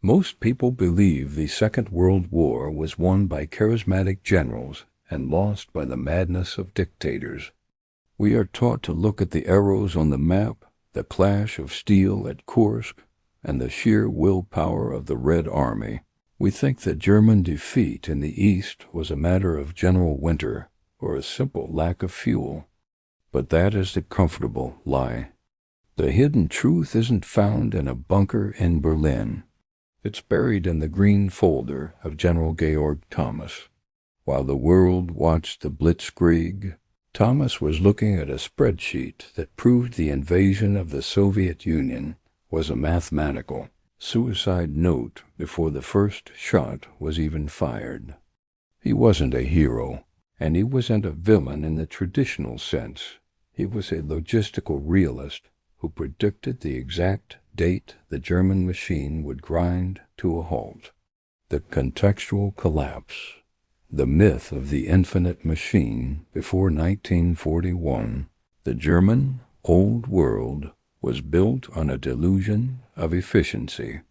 Most people believe the Second World War was won by charismatic generals and lost by the madness of dictators. We are taught to look at the arrows on the map, the clash of steel at Kursk, and the sheer willpower of the Red Army. We think that German defeat in the East was a matter of general winter or a simple lack of fuel. But that is the comfortable lie. The hidden truth isn't found in a bunker in Berlin. It's buried in the green folder of General Georg Thomas. While the world watched the Blitzkrieg, Thomas was looking at a spreadsheet that proved the invasion of the Soviet Union was a mathematical suicide note before the first shot was even fired. He wasn't a hero, and he wasn't a villain in the traditional sense. He was a logistical realist who predicted the exact date the German machine would grind to a halt. The contextual collapse, the myth of the infinite machine before 1941, the German old world was built on a delusion of efficiency.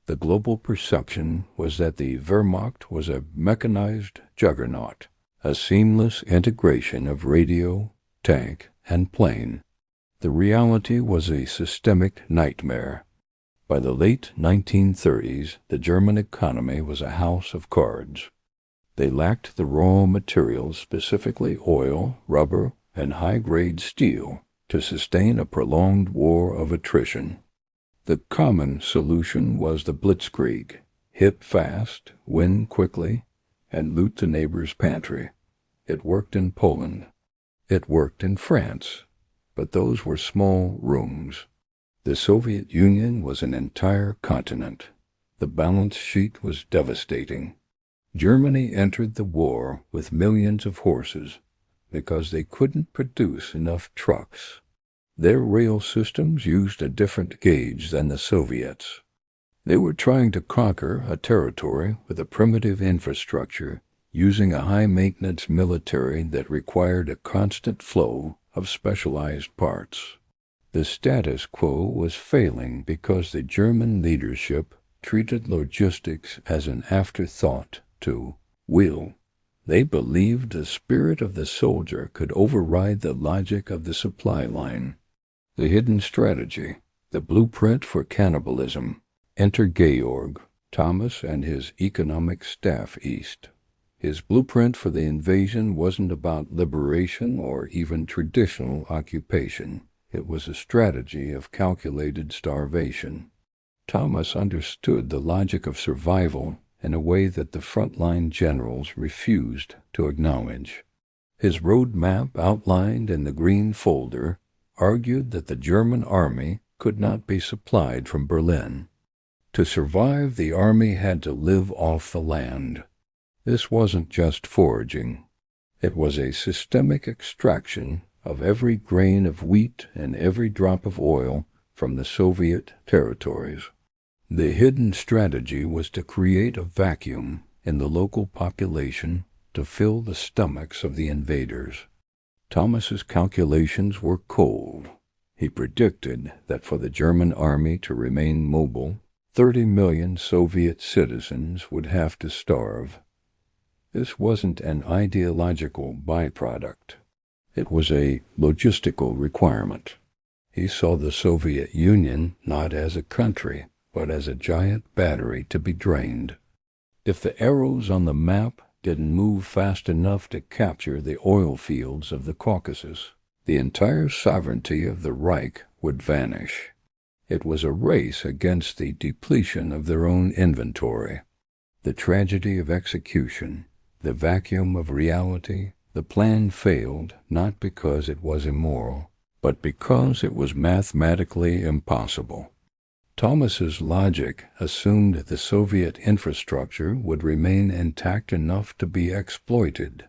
The global perception was that the Wehrmacht was a mechanized juggernaut, a seamless integration of radio, tank, and plane. The reality was a systemic nightmare. By the late 1930s, the German economy was a house of cards. They lacked the raw materials, specifically oil, rubber, and high-grade steel, to sustain a prolonged war of attrition. The common solution was the Blitzkrieg: hit fast, win quickly, and loot the neighbor's pantry. It worked in Poland. It worked in France. But those were small rooms. The Soviet Union was an entire continent. The balance sheet was devastating. Germany entered the war with millions of horses because they couldn't produce enough trucks. Their rail systems used a different gauge than the Soviets. They were trying to conquer a territory with a primitive infrastructure, using a high-maintenance military that required a constant flow of specialized parts. The status quo was failing because the German leadership treated logistics as an afterthought to will. They believed the spirit of the soldier could override the logic of the supply line. The hidden strategy, the blueprint for cannibalism. Enter Georg Thomas and his economic staff east. His blueprint for the invasion wasn't about liberation or even traditional occupation. It was a strategy of calculated starvation. Thomas understood the logic of survival in a way that the frontline generals refused to acknowledge. His roadmap, outlined in the green folder, argued that the German army could not be supplied from Berlin. To survive, the army had to live off the land. This wasn't just foraging. It was a systemic extraction of every grain of wheat and every drop of oil from the Soviet territories. The hidden strategy was to create a vacuum in the local population to fill the stomachs of the invaders. Thomas's calculations were cold. He predicted that for the German army to remain mobile, 30 million Soviet citizens would have to starve. This wasn't an ideological byproduct. It was a logistical requirement. He saw the Soviet Union not as a country, but as a giant battery to be drained. If the arrows on the map didn't move fast enough to capture the oil fields of the Caucasus, the entire sovereignty of the Reich would vanish. It was a race against the depletion of their own inventory. The tragedy of execution, the vacuum of reality. The plan failed not because it was immoral, but because it was mathematically impossible. Thomas's logic assumed the Soviet infrastructure would remain intact enough to be exploited.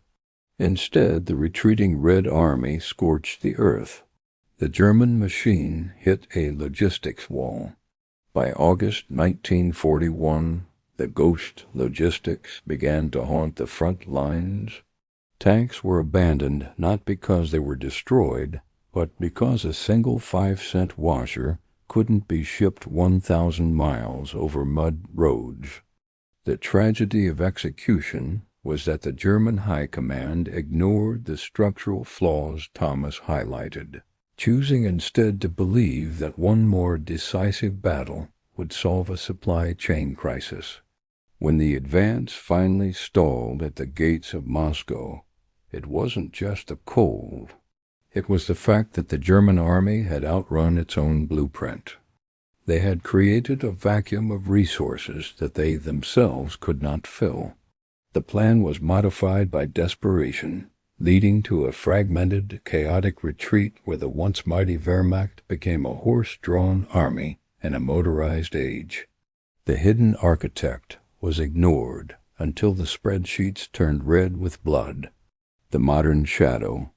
Instead, the retreating Red Army scorched the earth. The German machine hit a logistics wall. By August 1941, the ghost logistics began to haunt the front lines. Tanks were abandoned not because they were destroyed, but because a single 5-cent washer couldn't be shipped 1,000 miles over mud roads. The tragedy of execution was that the German High Command ignored the structural flaws Thomas highlighted, choosing instead to believe that one more decisive battle would solve a supply chain crisis. When the advance finally stalled at the gates of Moscow, it wasn't just the cold. It was the fact that the German army had outrun its own blueprint. They had created a vacuum of resources that they themselves could not fill. The plan was modified by desperation, leading to a fragmented, chaotic retreat where the once mighty Wehrmacht became a horse-drawn army in a motorized age. The hidden architect was ignored until the spreadsheets turned red with blood. The modern shadow.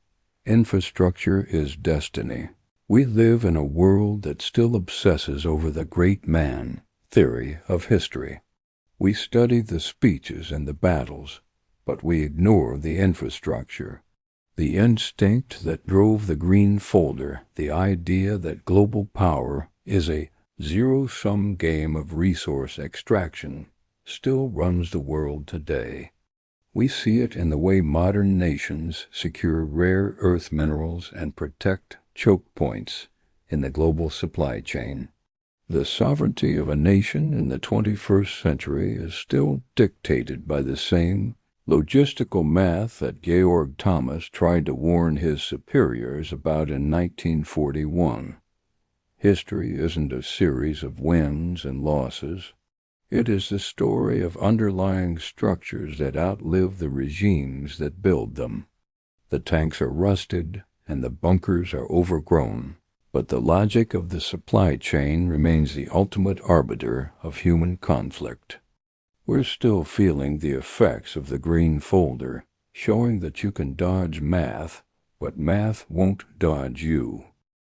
Infrastructure is destiny. We live in a world that still obsesses over the great man theory of history. We study the speeches and the battles, but we ignore the infrastructure. The instinct that drove the green folder, the idea that global power is a zero-sum game of resource extraction, still runs the world today. We see it in the way modern nations secure rare earth minerals and protect choke points in the global supply chain. The sovereignty of a nation in the 21st century is still dictated by the same logistical math that Georg Thomas tried to warn his superiors about in 1941. History isn't a series of wins and losses. It is the story of underlying structures that outlive the regimes that build them. The tanks are rusted and the bunkers are overgrown, but the logic of the supply chain remains the ultimate arbiter of human conflict. We're still feeling the effects of the green folder, showing that you can dodge math, but math won't dodge you.